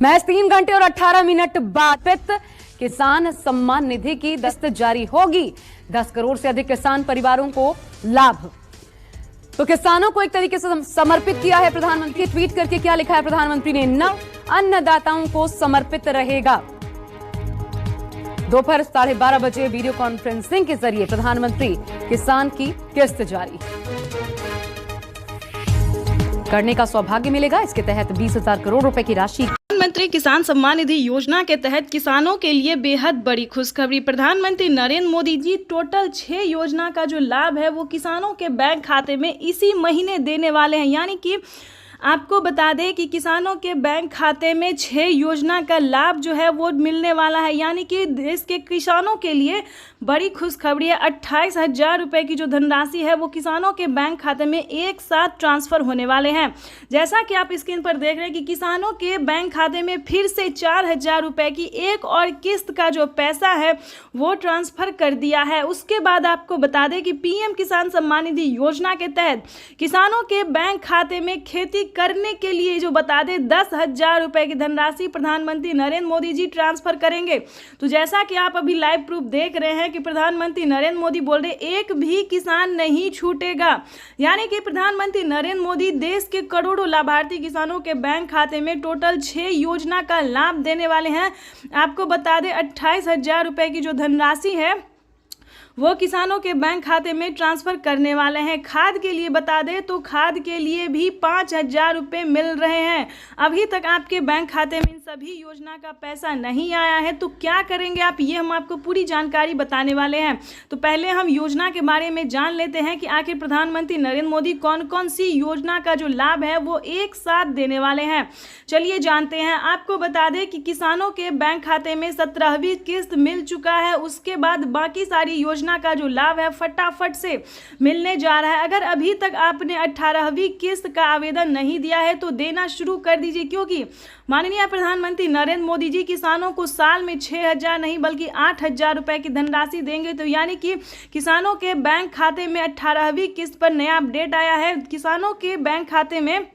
महज 3 घंटे और 18 मिनट बाद किसान सम्मान निधि की दस्त जारी होगी। 10 करोड़ से अधिक किसान परिवारों को लाभ। तो किसानों को एक तरीके से समर्पित किया है प्रधानमंत्री। ट्वीट करके क्या लिखा है प्रधानमंत्री ने? नव अन्नदाताओं को समर्पित रहेगा। दोपहर 12:30 बजे वीडियो कॉन्फ्रेंसिंग के जरिए प्रधानमंत्री किसान की किस्त जारी करने का सौभाग्य मिलेगा। इसके तहत 20,000 करोड़ रुपए की राशि। प्रधानमंत्री किसान सम्मान निधि योजना के तहत किसानों के लिए बेहद बड़ी खुशखबरी। प्रधानमंत्री नरेंद्र मोदी जी टोटल 6 योजना का जो लाभ है वो किसानों के बैंक खाते में इसी महीने देने वाले हैं। यानी कि आपको बता दें कि किसानों के बैंक खाते में 6 योजना का लाभ जो है वो मिलने वाला है। यानी कि देश के किसानों के लिए बड़ी खुशखबरी है। 28,000 रुपये की जो धनराशि है वो किसानों के बैंक खाते में एक साथ ट्रांसफर होने वाले हैं। जैसा कि आप स्क्रीन पर देख रहे हैं कि किसानों के बैंक खाते में फिर से 4,000 रुपये की एक और किस्त का जो पैसा है वो ट्रांसफर कर दिया है। उसके बाद आपको बता दें कि पीएम किसान सम्मान निधि योजना के तहत किसानों के बैंक खाते में खेती करने के लिए जो बता दें 10,000 रुपये की धनराशि प्रधानमंत्री नरेंद्र मोदी जी ट्रांसफर करेंगे। तो जैसा कि आप अभी लाइव प्रूफ देख रहे हैं कि प्रधानमंत्री नरेंद्र मोदी बोल रहे एक भी किसान नहीं छूटेगा। यानी कि प्रधानमंत्री नरेंद्र मोदी देश के करोड़ों लाभार्थी किसानों के बैंक खाते में टोटल 6 योजना का लाभ देने वाले हैं। आपको बता दें 28,000 रुपये की जो धनराशि है वो किसानों के बैंक खाते में ट्रांसफर करने वाले हैं। खाद के लिए बता दें तो खाद के लिए भी 5,000 रुपये मिल रहे हैं। अभी तक आपके बैंक खाते में इन सभी योजना का पैसा नहीं आया है तो क्या करेंगे आप, ये हम आपको पूरी जानकारी बताने वाले हैं। तो पहले हम योजना के बारे में जान लेते हैं कि आखिर प्रधानमंत्री नरेंद्र मोदी कौन कौन सी योजना का जो लाभ है वो एक साथ देने वाले हैं। चलिए जानते हैं। आपको बता दें कि किसानों के बैंक खाते में 17वीं किस्त मिल चुका है। उसके बाद बाकी सारी योजना का जो लाभ है फटाफट से मिलने जा रहा है। अगर अभी तक आपने 18वीं किस्त का आवेदन नहीं दिया है तो देना शुरू कर दीजिए, क्योंकि माननीय प्रधानमंत्री नरेंद्र मोदी जी किसानों को साल में 6,000 नहीं बल्कि 8,000 रुपए की धनराशि देंगे। तो यानी कि किसानों के बैंक खाते में 18वीं किस्त पर नया अपडेट आया है। किसानों के बैंक खाते में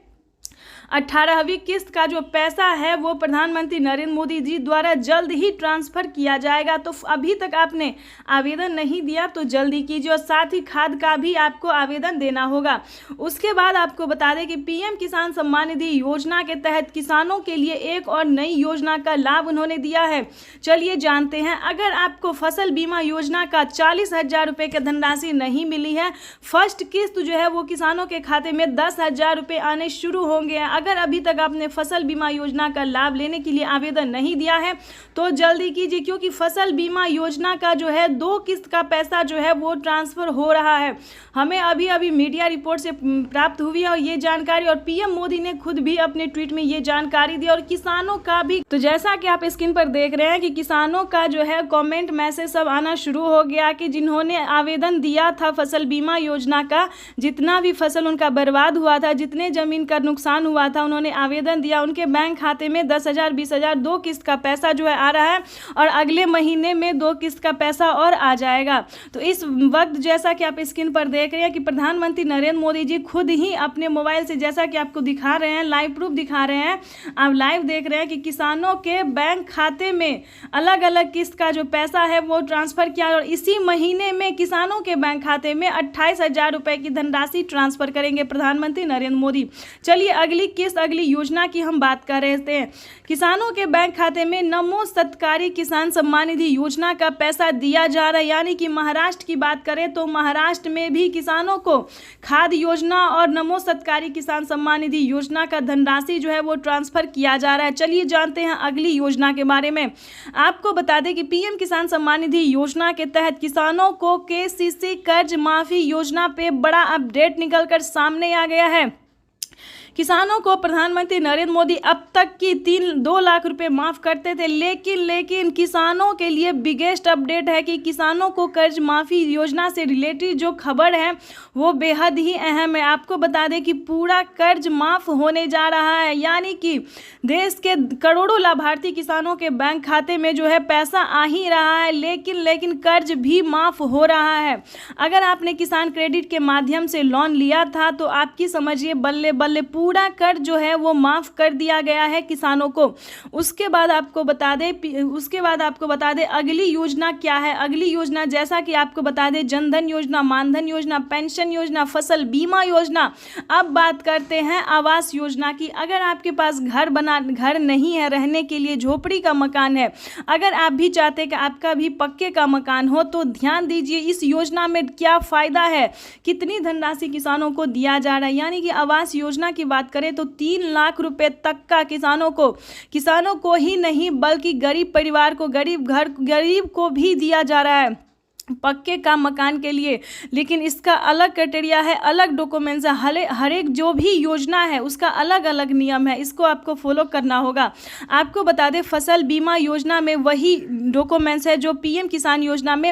18वीं किस्त का जो पैसा है वो प्रधानमंत्री नरेंद्र मोदी जी द्वारा जल्द ही ट्रांसफर किया जाएगा। तो अभी तक आपने आवेदन नहीं दिया तो जल्दी कीजिए और साथ ही खाद का भी आपको आवेदन देना होगा। उसके बाद आपको बता दें कि पीएम किसान सम्मान निधि योजना के तहत किसानों के लिए एक और नई योजना का लाभ उन्होंने दिया है। चलिए जानते हैं। अगर आपको फसल बीमा योजना का 40,000 रुपये की धनराशि नहीं मिली है, फर्स्ट किस्त जो है वो किसानों के खाते में 10,000 रुपये आने शुरू होंगे। अगर अभी तक आपने फसल बीमा योजना का लाभ लेने के लिए आवेदन नहीं दिया है तो जल्दी कीजिए, क्योंकि फसल बीमा योजना का जो है 2 किस्त का पैसा जो है वो ट्रांसफर हो रहा है। हमें अभी मीडिया रिपोर्ट से प्राप्त हुई है और ये जानकारी, और पीएम मोदी ने खुद भी अपने ट्वीट में ये जानकारी दी और किसानों का भी। तो जैसा कि आप स्क्रीन पर देख रहे हैं कि किसानों का जो है कमेंट मैसेज सब आना शुरू हो गया कि जिन्होंने आवेदन दिया था फसल बीमा योजना का, जितना भी फसल उनका बर्बाद हुआ था, जितने जमीन का नुकसान हुआ था, उन्होंने आवेदन दिया। उनके बैंक खाते में 10,000 20,000 2 किस्त का पैसा जो है आ रहा है और अगले महीने में 2 किस्त का पैसा और आ जाएगा। तो इस वक्त जैसा कि आप स्क्रीन पर देख रहे हैं कि प्रधानमंत्री नरेंद्र मोदी जी खुद ही अपने मोबाइल से, जैसा कि आपको दिखा रहे हैं, लाइव प्रूफ दिखा रहे हैं, आप लाइव देख रहे हैं कि किसानों के बैंक खाते में अलग अलग किस्त का जो पैसा है वो ट्रांसफर किया और इसी महीने में किसानों के बैंक खाते में 28,000 रुपये की धनराशि ट्रांसफर करेंगे प्रधानमंत्री नरेंद्र मोदी। चलिए अगली योजना की हम बात कर रहे थे। किसानों के बैंक खाते में नमो सत्कारी किसान सम्मान निधि योजना का पैसा दिया जा रहा है। यानी कि महाराष्ट्र की बात करें तो महाराष्ट्र में भी किसानों को खाद योजना और नमो सत्कारी किसान सम्मान निधि योजना का धनराशि जो है वो ट्रांसफर किया जा रहा है। चलिए जानते हैं अगली योजना के बारे में। आपको बता दें कि पीएम किसान सम्मान निधि योजना के तहत किसानों को केसीसी कर्ज माफी योजना पे बड़ा अपडेट निकलकर सामने आ गया है। किसानों को प्रधानमंत्री नरेंद्र मोदी अब तक की 2 लाख रुपए माफ करते थे, लेकिन किसानों के लिए बिगेस्ट अपडेट है कि किसानों को कर्ज माफी योजना से रिलेटेड जो खबर है वो बेहद ही अहम है। आपको बता दें कि पूरा कर्ज माफ होने जा रहा है। यानी कि देश के करोड़ों लाभार्थी किसानों के बैंक खाते में जो है पैसा आ ही रहा है, लेकिन कर्ज भी माफ हो रहा है। अगर आपने किसान क्रेडिट के माध्यम से लोन लिया था तो आपकी समझिए बल्ले बल्ले पूरा कर्ज जो है वो माफ़ कर दिया गया है किसानों को। उसके बाद आपको बता दें अगली योजना क्या है। अगली योजना जैसा कि आपको बता दें जनधन योजना, मानधन योजना, पेंशन योजना, फसल बीमा योजना। अब बात करते हैं आवास योजना की। अगर आपके पास घर नहीं है रहने के लिए, झोपड़ी का मकान है, अगर आप भी चाहते हैं कि आपका भी पक्के का मकान हो, तो ध्यान दीजिए इस योजना में क्या फ़ायदा है, कितनी धनराशि किसानों को दिया जा रहा है। यानी कि आवास योजना की बात करें तो 3 लाख रुपए तक का किसानों को ही नहीं बल्कि गरीब परिवार को, गरीब को भी दिया जा रहा है पक्के का मकान के लिए। लेकिन इसका अलग क्राइटेरिया है, अलग डॉक्यूमेंट्स है, हर एक जो भी योजना है उसका अलग अलग नियम है, इसको आपको फॉलो करना होगा। आपको बता दें फसल बीमा योजना में वही डॉक्यूमेंट्स है जो पीएम किसान योजना में